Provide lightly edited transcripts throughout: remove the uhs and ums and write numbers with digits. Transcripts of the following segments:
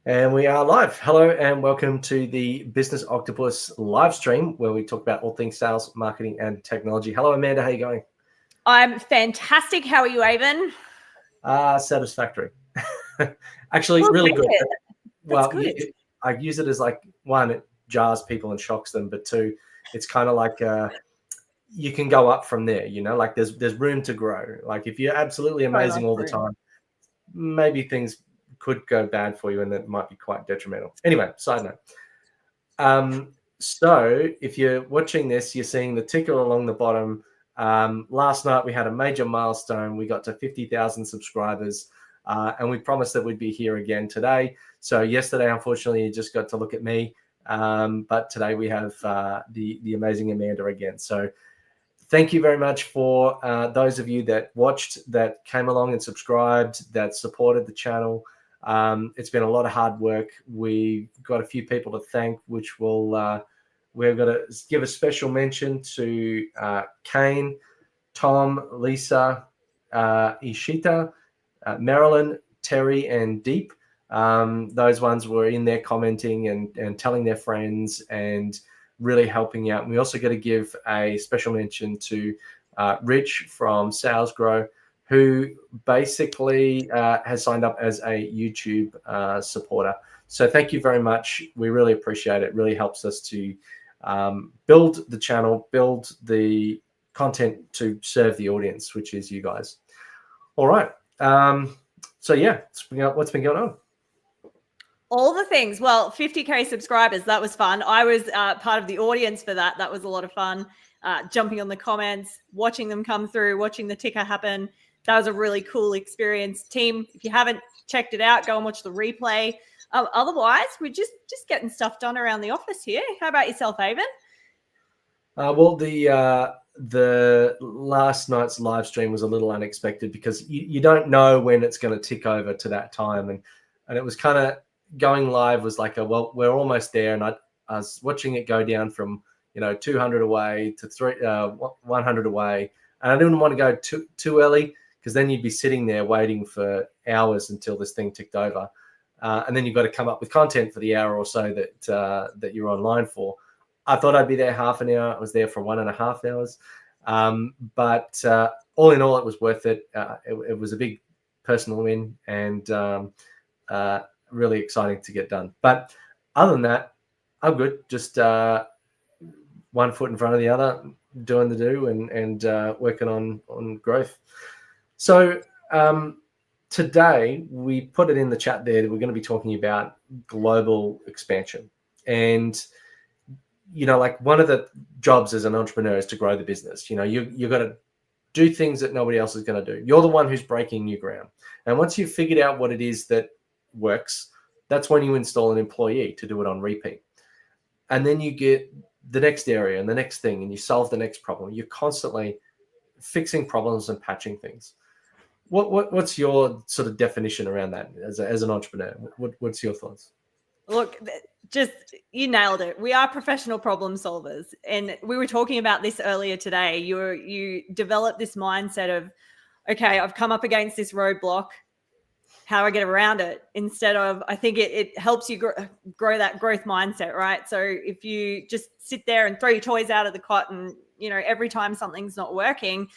And we are live. Hello and welcome to the Business Octopus live stream where we talk about all things sales, marketing, and technology. Hello, Amanda. How are you going? I'm fantastic. How are you, Avon? Satisfactory. Actually, really good. That's good. I use it as like, one, it jars people and shocks them, but two, it's kind of like you can go up from there, like there's room to grow. Like if you're absolutely amazing all the time, maybe things could go bad for you and that might be quite detrimental. Anyway, side note. So if you're watching this, you're seeing the ticker along the bottom. Last night we had a major milestone. We got to 50,000 subscribers, and we promised that we'd be here again today. So yesterday, unfortunately, you just got to look at me, but today we have the amazing Amanda again. So thank you very much for those of you that watched, that came along and subscribed, that supported the channel. It's been a lot of hard work. We've got a few people to thank, which we're going to give a special mention to Kane, Tom, Lisa, Ishita, Marilyn, Terry, and Deep. Those ones were in there commenting and telling their friends and really helping out. And we also got to give a special mention to Rich from Sales Grow, who basically has signed up as a YouTube supporter. So thank you very much. We really appreciate it. It really helps us to build the channel, build the content to serve the audience, which is you guys. All right. So yeah, what's been going on? All the things. Well, 50K subscribers, that was fun. I was part of the audience for that. That was a lot of fun. Jumping on the comments, watching them come through, watching the ticker happen. That was a really cool experience. Team, if you haven't checked it out, go and watch the replay. Otherwise, we're just getting stuff done around the office here. How about yourself, Avon? Well, the last night's live stream was a little unexpected because you don't know when it's going to tick over to that time, and it was kind of going live was like well, we're almost there, and I was watching it go down from 200 away to 100 away, and I didn't want to go too early because then you'd be sitting there waiting for hours until this thing ticked over, and then you've got to come up with content for the hour or so that you're online for. I thought I'd be there half an hour. I was there for 1.5 hours. But all in all, it was worth it. It was a big personal win and really exciting to get done. But other than that, I'm good. Just one foot in front of the other, doing the do and working on growth. So today, we put it in the chat there that we're going to be talking about global expansion. And like one of the jobs as an entrepreneur is to grow the business. You've got to do things that nobody else is going to do. You're the one who's breaking new ground. And once you've figured out what it is that works, that's when you install an employee to do it on repeat. And then you get the next area and the next thing, and you solve the next problem. You're constantly fixing problems and patching things. What's your sort of definition around that as an entrepreneur? What's your thoughts? Look, just you nailed it. We are professional problem solvers. And we were talking about this earlier today. You develop this mindset of, okay, I've come up against this roadblock. How do I get around it? Instead of, I think it helps you grow that growth mindset, right? So if you just sit there and throw your toys out of the cot and, every time something's not working,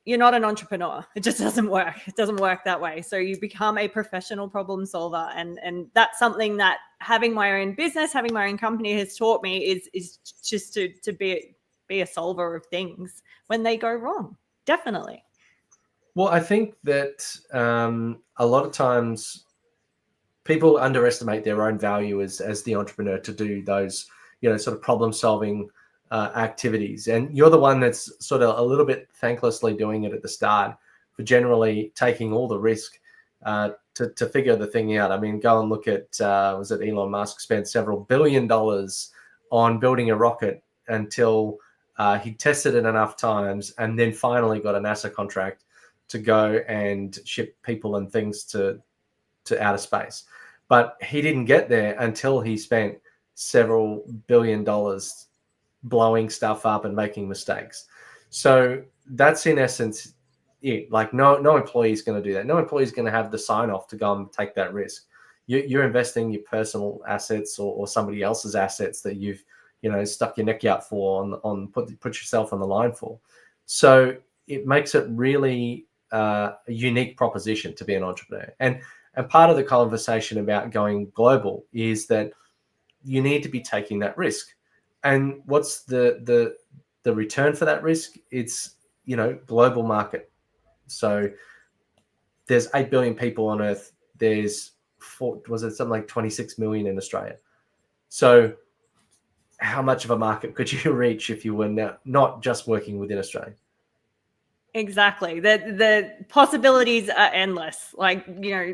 you're not an entrepreneur. It just doesn't work. It doesn't work that way. So you become a professional problem solver. And that's something that having my own business, having my own company has taught me is just to be a solver of things when they go wrong. Definitely. Well, I think that a lot of times people underestimate their own value as the entrepreneur to do those, sort of problem solving activities. And you're the one that's sort of a little bit thanklessly doing it at the start for generally taking all the risk to figure the thing out. I mean, go and look at, was it Elon Musk spent several $1 billion on building a rocket until he tested it enough times and then finally got a NASA contract to go and ship people and things to outer space. But he didn't get there until he spent several $1 billion blowing stuff up and making mistakes. So that's in essence it. Like no employee is going to do that. No employee is going to have the sign off to go and take that risk. You're investing your personal assets or somebody else's assets that you've, stuck your neck out for, put yourself on the line for. So it makes it really a unique proposition to be an entrepreneur. And part of the conversation about going global is that you need to be taking that risk. And what's the return for that risk? It's, global market. So there's 8 billion people on Earth. There's something like 26 million in Australia. So how much of a market could you reach if you were not just working within Australia? Exactly. The possibilities are endless. Like,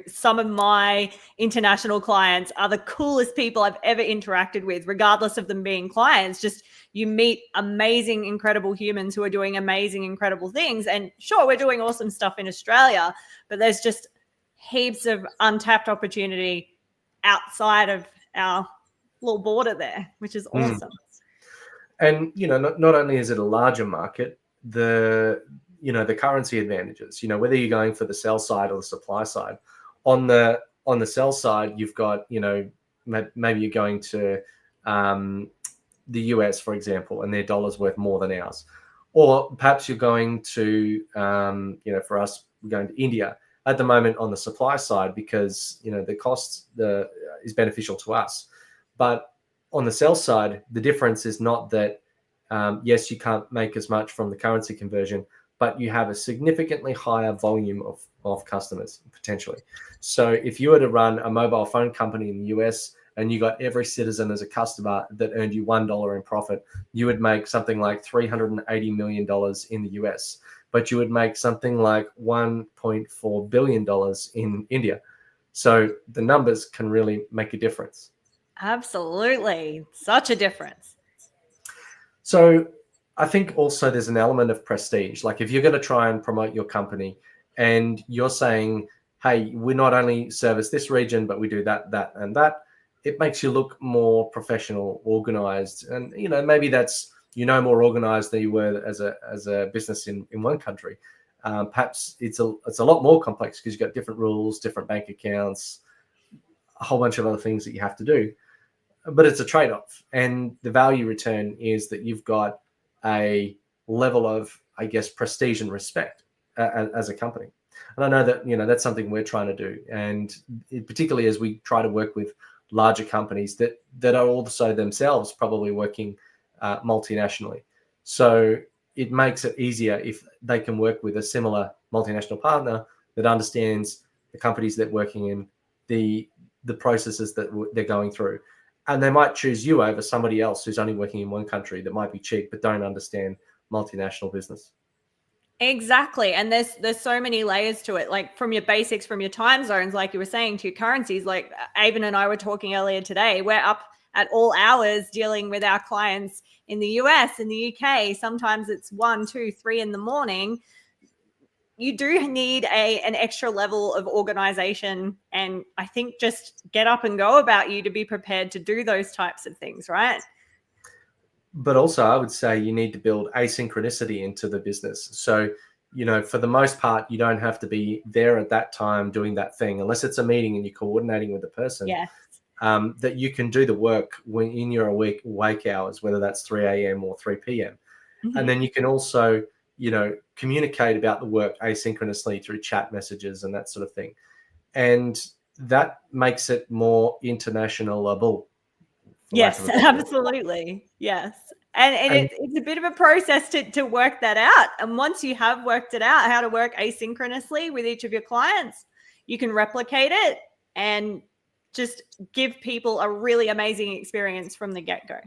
some of my international clients are the coolest people I've ever interacted with, regardless of them being clients. Just you meet amazing, incredible humans who are doing amazing, incredible things. And sure, we're doing awesome stuff in Australia, but there's just heaps of untapped opportunity outside of our little border there, which is awesome. And, not only is it a larger market, the currency advantages, whether you're going for the sell side or the supply side. On the sell side, you've got, maybe you're going to the US, for example, and their dollar's worth more than ours. Or perhaps you're going to, for us, we're going to India at the moment on the supply side because, the cost is beneficial to us. But on the sell side, the difference is not that, yes, you can't make as much from the currency conversion, but you have a significantly higher volume of customers potentially. So if you were to run a mobile phone company in the US and you got every citizen as a customer that earned you $1 in profit, you would make something like $380 million in the US, but you would make something like $1.4 billion in India. So the numbers can really make a difference. Absolutely. Such a difference. So I think also there's an element of prestige. Like if you're going to try and promote your company and you're saying, hey, we not only service this region, but we do that, that, and that, it makes you look more professional, organized. And, maybe that's, more organized than you were as a business in one country. Perhaps it's a lot more complex because you've got different rules, different bank accounts, a whole bunch of other things that you have to do. But it's a trade-off, and the value return is that you've got a level of, I guess, prestige and respect as a company. And I know that that's something we're trying to do, and particularly as we try to work with larger companies that are also themselves probably working multinationally. So it makes it easier if they can work with a similar multinational partner that understands the companies they're working in, the processes that they're going through. And they might choose you over somebody else who's only working in one country that might be cheap but don't understand multinational business. Exactly. And there's so many layers to it, like from your basics, from your time zones, like you were saying, to your currencies. Like Avon and I were talking earlier today, we're up at all hours dealing with our clients in the US, in the UK. Sometimes it's 1, 2, 3 in the morning. You do need an extra level of organization, and I think just get up and go about you to be prepared to do those types of things, right? But also I would say you need to build asynchronicity into the business. So, for the most part, you don't have to be there at that time doing that thing, unless it's a meeting and you're coordinating with the person. Yes. That you can do the work when in your awake hours, whether that's 3 a.m. or 3 p.m. Mm-hmm. And then you can also, communicate about the work asynchronously through chat messages and that sort of thing. And that makes it more internationalable. Yes, absolutely. Yes. And it's a bit of a process to work that out. And once you have worked it out, how to work asynchronously with each of your clients, you can replicate it and just give people a really amazing experience from the get-go.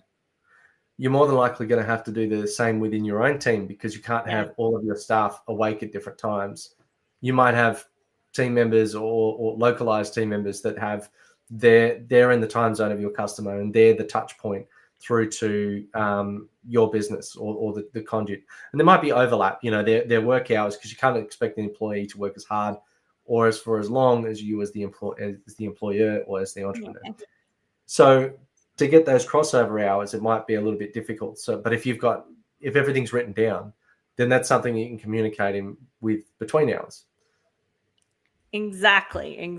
You're more than likely going to have to do the same within your own team because you can't have all of your staff awake at different times. You might have team members or localized team members that have they're in the time zone of your customer and they're the touch point through to your business or the conduit. And there might be overlap, their work hours, because you can't expect an employee to work as hard or as long as you as the employer or as the entrepreneur. Yeah. So to get those crossover hours, it might be a little bit difficult. So, but if everything's written down, then that's something you can communicate with between hours. Exactly. And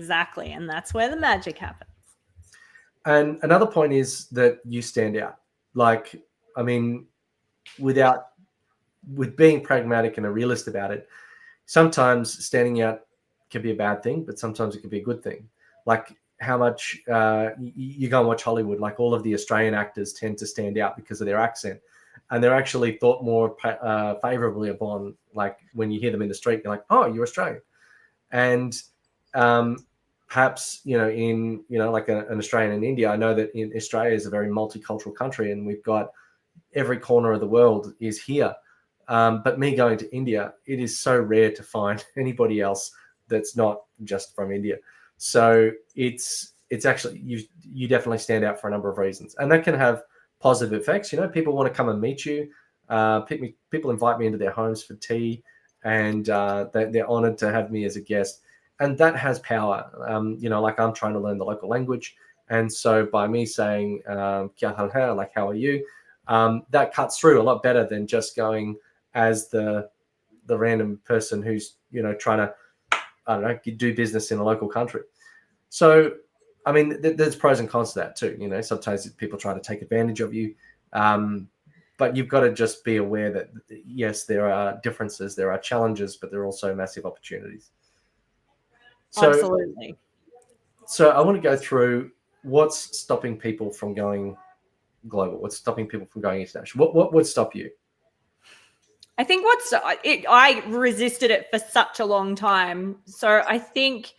that's where the magic happens. And another point is that you stand out. Like, I mean, with being pragmatic and a realist about it, sometimes standing out can be a bad thing, but sometimes it can be a good thing. Like how much you go and watch Hollywood, like all of the Australian actors tend to stand out because of their accent. And they're actually thought more favorably upon, like when you hear them in the street, you're like, oh, you're Australian. And perhaps, like an Australian in India, I know that in Australia is a very multicultural country and we've got every corner of the world is here. But me going to India, it is so rare to find anybody else that's not just from India. So it's actually, you definitely stand out for a number of reasons, and that can have positive effects. People want to come and meet you. People invite me into their homes for tea, and they're honored to have me as a guest, and that has power. Like I'm trying to learn the local language, and so by me saying "Kya hal hai," like how are you, that cuts through a lot better than just going as the random person who's trying to, I don't know, do business in a local country. So I mean, there's pros and cons to that too. Sometimes people try to take advantage of you, but you've got to just be aware that yes, there are differences, there are challenges, but there are also massive opportunities. So, absolutely. So I want to go through what's stopping people from going global. What's stopping people from going international? What would stop you? I think I resisted it for such a long time. So I think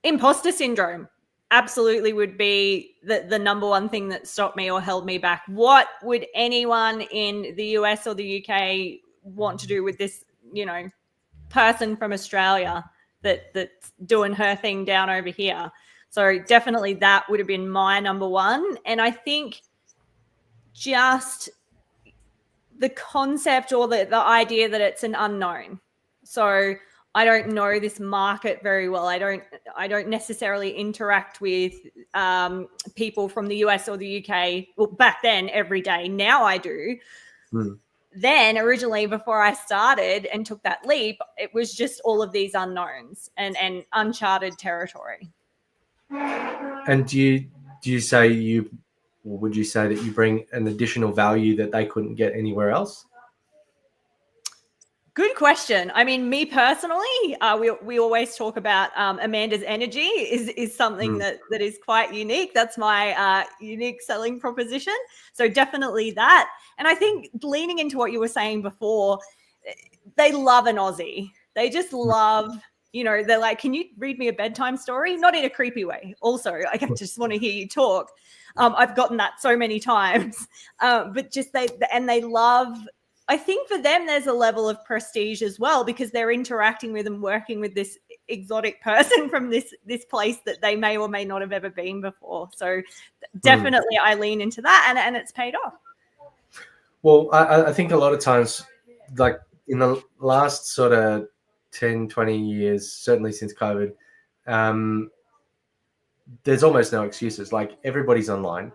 imposter syndrome absolutely would be the number one thing that stopped me or held me back. What would anyone in the US or the UK want to do with this, person from Australia that's doing her thing down over here? So definitely that would have been my number one. And I think just the concept or the idea that it's an unknown. So I don't know this market very well. I don't necessarily interact with people from the US or the UK. Well, back then every day. Now I do. Then originally, before I started and took that leap, it was just all of these unknowns and uncharted territory. And do you say or would you say that you bring an additional value that they couldn't get anywhere else? Good question. I mean, me personally, we always talk about Amanda's energy is something that is quite unique. That's my unique selling proposition. So definitely that. And I think leaning into what you were saying before, they love an Aussie. They just love, they're like, can you read me a bedtime story? Not in a creepy way. Also, I just want to hear you talk. I've gotten that so many times, but just they love. I think for them, there's a level of prestige as well because they're interacting with and working with this exotic person from this place that they may or may not have ever been before. So definitely I lean into that and it's paid off. Well, I think a lot of times, like in the last sort of 10, 20 years, certainly since COVID, there's almost no excuses. Like everybody's online.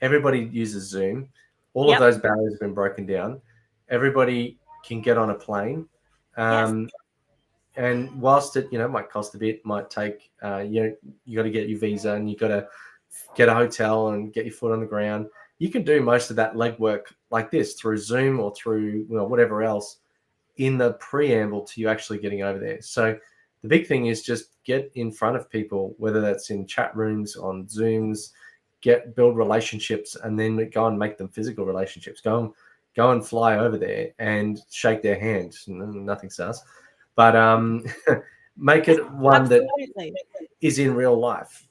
Everybody uses Zoom. All of those barriers have been broken down. Everybody can get on a plane. And whilst it, might cost a bit, might take, you got to get your visa and you got to get a hotel and get your foot on the ground. You can do most of that legwork like this through Zoom or through whatever else in the preamble to you actually getting over there. So the big thing is just get in front of people, whether that's in chat rooms, on Zooms, build relationships, and then go and make them physical relationships. Go and fly over there and shake their hand. Nothing sus, but make it one that is in real life.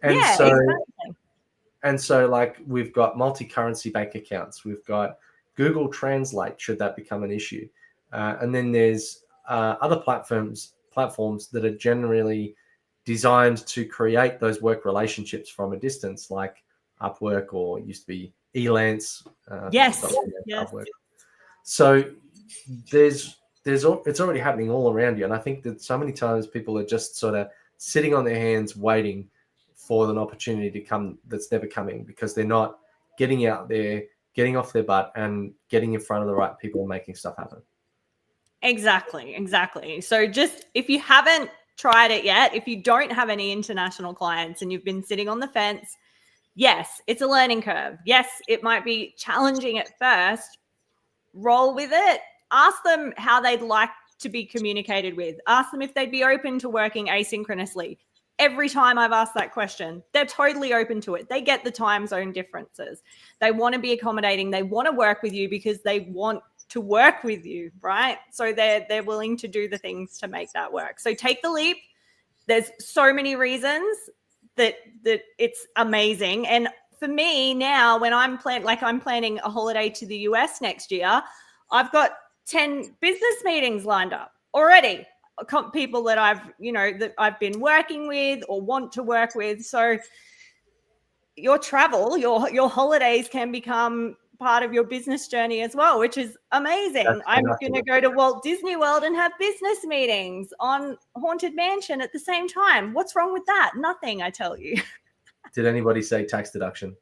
And so like we've got multi-currency bank accounts. We've got Google Translate, should that become an issue. And then there's other platforms that are generally designed to create those work relationships from a distance, like Upwork or used to be Elance. Yes. Upwork. So it's already happening all around you. And I think that so many times people are just sort of sitting on their hands waiting for an opportunity to come that's never coming because they're not getting out there, getting off their butt and getting in front of the right people and making stuff happen. Exactly. So just if you haven't tried it yet, if you don't have any international clients and you've been sitting on the fence, yes, it's a learning curve. Yes, it might be challenging at first. Roll with it. Ask them how they'd like to be communicated with. Ask them if they'd be open to working asynchronously. Every time I've asked that question, they're totally open to it. They get the time zone differences. They want to be accommodating. They want to work with you because they want to work with you, right? So they're willing to do the things to make that work. So take the leap. There's so many reasons that it's amazing. And for me now, when I'm planning a holiday to the US next year, I've got 10 business meetings lined up already. People that I've been working with or want to work with. So your travel, your holidays can become part of your business journey as well, which is amazing. I'm going to go to Walt Disney World and have business meetings on Haunted Mansion at the same time. What's wrong with that? Nothing, I tell you. Did anybody say tax deduction?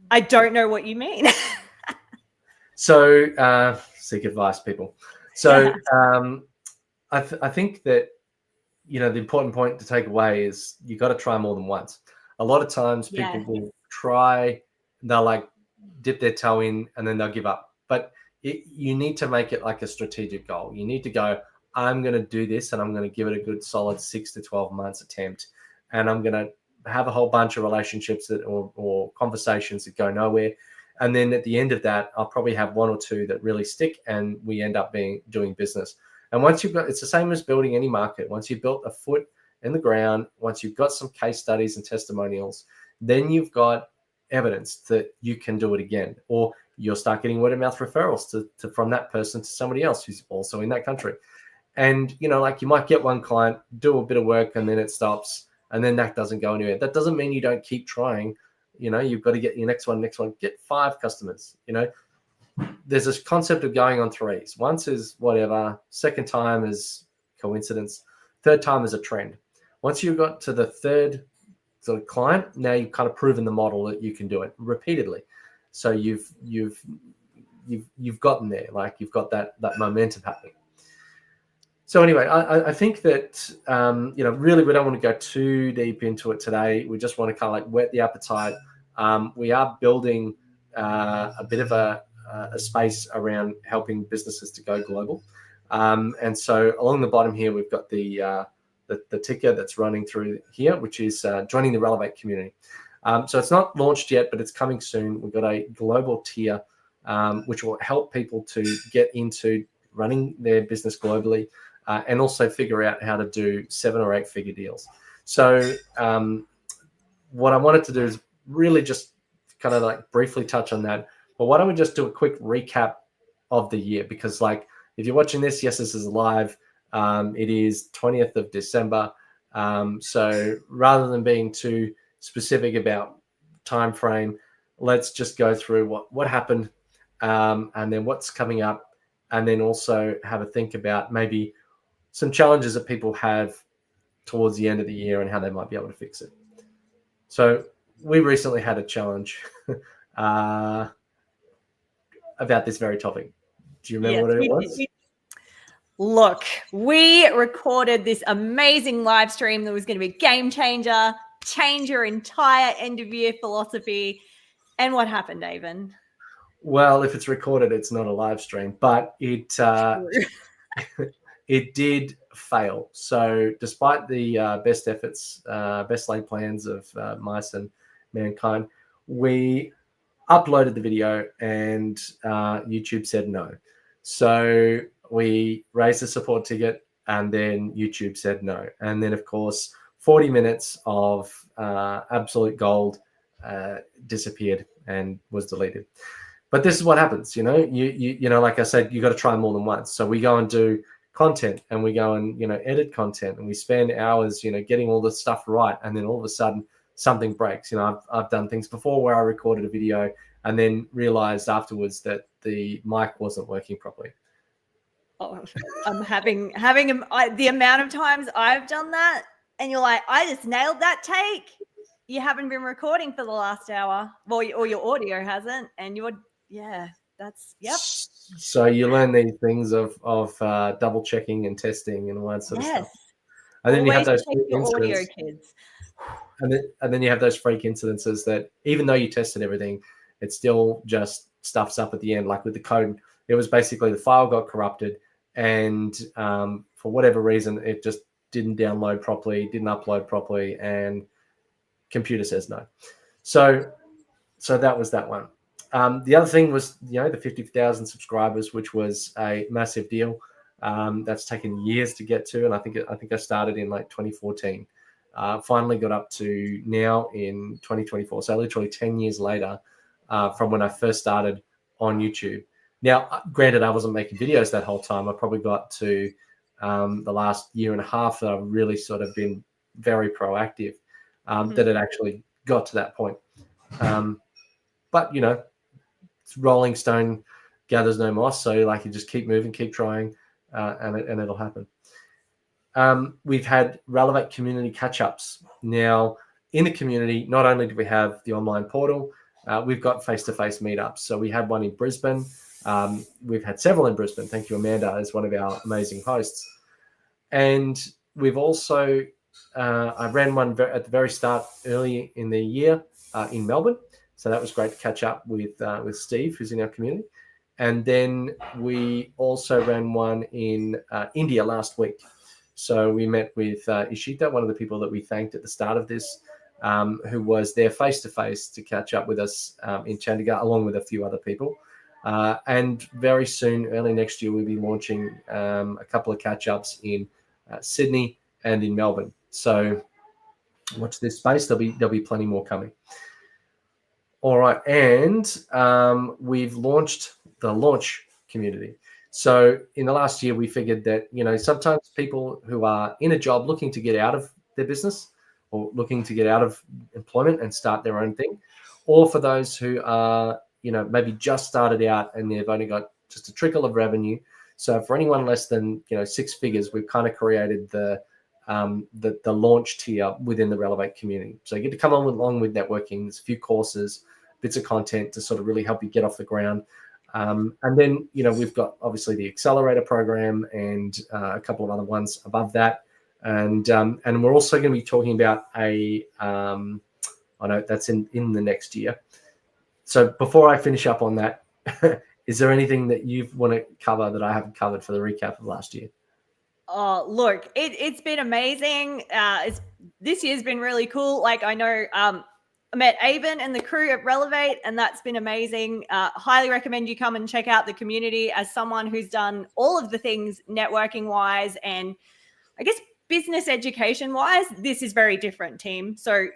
I don't know what you mean. So seek advice, people. So I think that, the important point to take away is you got to try more than once. A lot of times people will try, they'll like dip their toe in and then they'll give up. But you need to make it like a strategic goal. You need to go, I'm going to do this and I'm going to give it a good solid 6 to 12 months attempt. And I'm going to have a whole bunch of relationships or conversations that go nowhere. And then at the end of that, I'll probably have 1 or 2 that really stick and we end up doing business. And once you've got, it's the same as building any market. Once you've built a foot in the ground, once you've got some case studies and testimonials, then you've got evidence that you can do it again. Or you'll start getting word of mouth referrals from that person to somebody else who's also in that country. And, like you might get one client, do a bit of work and then it stops and then that doesn't go anywhere. That doesn't mean you don't keep trying. You've got to get your next one, get 5 customers. There's this concept of going on 3s. Once is whatever. Second time is coincidence. Third time is a trend. Once you've got to the third sort of client, now you've kind of proven the model that you can do it repeatedly. So you've gotten there, like you've got that momentum happening. So anyway, I think that really we don't want to go too deep into it today. We just want to kind of like whet the appetite. We are building a bit of a space around helping businesses to go global. And so along the bottom here, we've got the ticker that's running through here, which is joining the Relevate community. So it's not launched yet, but it's coming soon. We've got a global tier, which will help people to get into running their business globally and also figure out how to do 7 or 8 figure deals. So what I wanted to do is really just kind of like briefly touch on that. But why don't we just do a quick recap of the year? Because like if you're watching this, yes, this is live. It is 20th of December. So rather than being too specific about time frame, let's just go through what happened and then what's coming up, and then also have a think about maybe some challenges that people have towards the end of the year and how they might be able to fix it. So we recently had a challenge about this very topic. Do you remember what it was? Look, we recorded this amazing live stream that was going to be a game changer, change your entire end of year philosophy. And what happened, Avon? Well, if it's recorded, it's not a live stream, but it it did fail. So despite the best efforts, best laid plans of mice and mankind, we uploaded the video and YouTube said no. So we raised the support ticket and then YouTube said no. And then, of course, 40 minutes of absolute gold disappeared and was deleted. But this is what happens, you know, like I said, you got to try more than once. So we go and do content and we go and, edit content and we spend hours, getting all this stuff right. And then all of a sudden something breaks. I've done things before where I recorded a video and then realized afterwards that the mic wasn't working properly. Oh, I'm having the amount of times I've done that and you're like, I just nailed that take. You haven't been recording for the last hour. Well, or your audio hasn't. And So you learn these things of double checking and testing and all that sort of stuff. And then you have Always those check your audio, incidents, kids. and then you have those freak incidences that even though you tested everything, it still just stuffs up at the end. Like with the code, it was basically the file got corrupted, and for whatever reason, it just didn't download properly, didn't upload properly, and computer says no. So that was that one. The other thing was, the 50,000 subscribers, which was a massive deal. That's taken years to get to, and I think I started in like 2014. Finally got up to now in 2024. So literally 10 years later from when I first started on YouTube. Now, granted, I wasn't making videos that whole time. I probably got to the last year and a half that I've really sort of been very proactive, that it actually got to that point. But Rolling Stone gathers no moss, so like you just keep moving, keep trying, and it'll happen. We've had Relevate community catch-ups. Now, in the community, not only do we have the online portal, we've got face-to-face meetups. So we had one in Brisbane. We've had several in Brisbane. Thank you, Amanda, as one of our amazing hosts. And we've also, I ran one at the very start early in the year in Melbourne. So that was great to catch up with Steve, who's in our community. And then we also ran one in India last week. So we met with Ishita, one of the people that we thanked at the start of this, who was there face-to-face to catch up with us in Chandigarh, along with a few other people. And very soon, early next year, we'll be launching a couple of catch-ups in Sydney and in Melbourne. So watch this space. There'll be plenty more coming. All right, and we've launched the launch community. So in the last year, we figured that, sometimes people who are in a job looking to get out of their business or looking to get out of employment and start their own thing, or for those who are, maybe just started out and they've only got just a trickle of revenue. So for anyone less than, 6 figures, we've kind of created the launch tier within the Relevate community. So you get to come along with networking. There's a few courses, bits of content to sort of really help you get off the ground. And then, we've got obviously the accelerator program and a couple of other ones above that. And we're also going to be talking about I know that's in the next year. So before I finish up on that, is there anything that you want to cover that I haven't covered for the recap of last year? Oh, look, it's been amazing. This year's been really cool. Like, I know I met Avon and the crew at Relevate, and that's been amazing. Highly recommend you come and check out the community. As someone who's done all of the things networking-wise and I guess business education-wise, this is very different, team. So,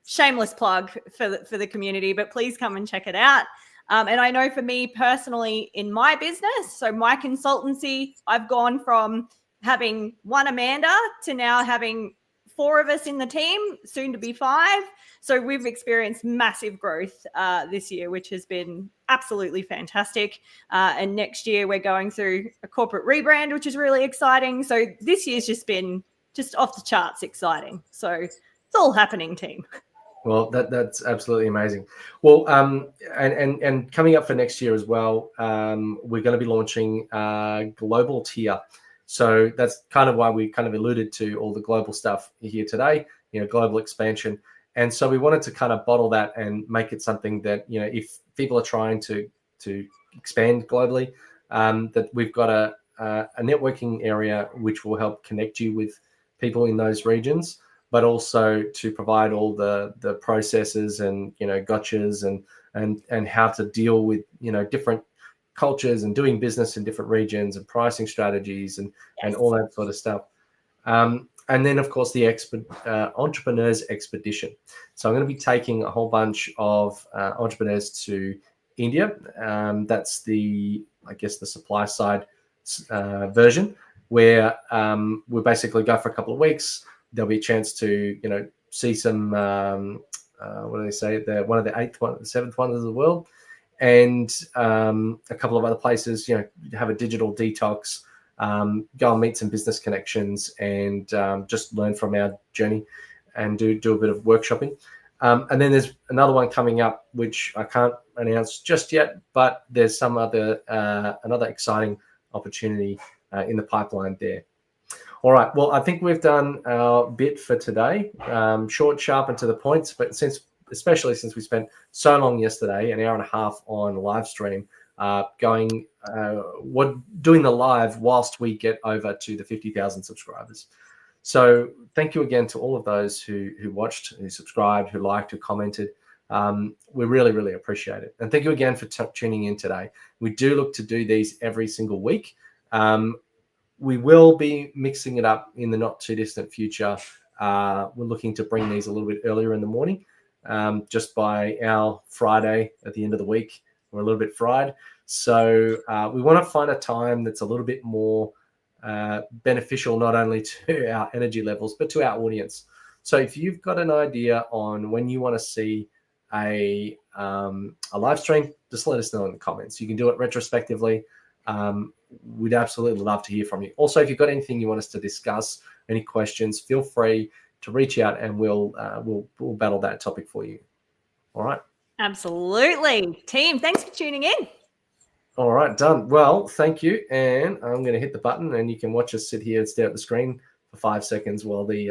shameless plug for the community, but please come and check it out. And I know for me personally in my business, so my consultancy, I've gone from having one Amanda to now having 4 of us in the team, soon to be 5. So we've experienced massive growth this year, which has been absolutely fantastic. And next year we're going through a corporate rebrand, which is really exciting. So this year's just been just off the charts exciting. So it's all happening, team. Well, that's absolutely amazing. Well, and coming up for next year as well, we're going to be launching a global tier. So that's kind of why we kind of alluded to all the global stuff here today, global expansion. And so we wanted to kind of bottle that and make it something that, if people are trying to expand globally, that we've got a networking area which will help connect you with people in those regions, but also to provide all the processes and gotchas and how to deal with different cultures and doing business in different regions and pricing strategies and all that sort of stuff. And then of course the entrepreneurs expedition. So I'm going to be taking a whole bunch of entrepreneurs to India. That's the supply side version, where we'll basically go for a couple of weeks. There'll be a chance to, see some, what do they say? One of the 7th wonders of the world, and a couple of other places, have a digital detox, go and meet some business connections and just learn from our journey and do a bit of workshopping. And then there's another one coming up, which I can't announce just yet, but there's some other another exciting opportunity in the pipeline there. All right. Well, I think we've done our bit for today. Short, sharp, and to the points. But especially since we spent so long yesterday, an hour and a half on live stream, doing the live whilst we get over to the 50,000 subscribers. So thank you again to all of those who watched, who subscribed, who liked, who commented. We really, really appreciate it. And thank you again for tuning in today. We do look to do these every single week. We will be mixing it up in the not too distant future. We're looking to bring these a little bit earlier in the morning, just by our Friday at the end of the week. We're a little bit fried. So we want to find a time that's a little bit more beneficial, not only to our energy levels, but to our audience. So if you've got an idea on when you want to see a live stream, just let us know in the comments. You can do it retrospectively. We'd absolutely love to hear from you. Also, if you've got anything you want us to discuss, any questions, feel free to reach out and we'll battle that topic for you. All right. Absolutely. Team, thanks for tuning in. All right, done. Well, thank you. And I'm going to hit the button and you can watch us sit here and stare at the screen for 5 seconds while the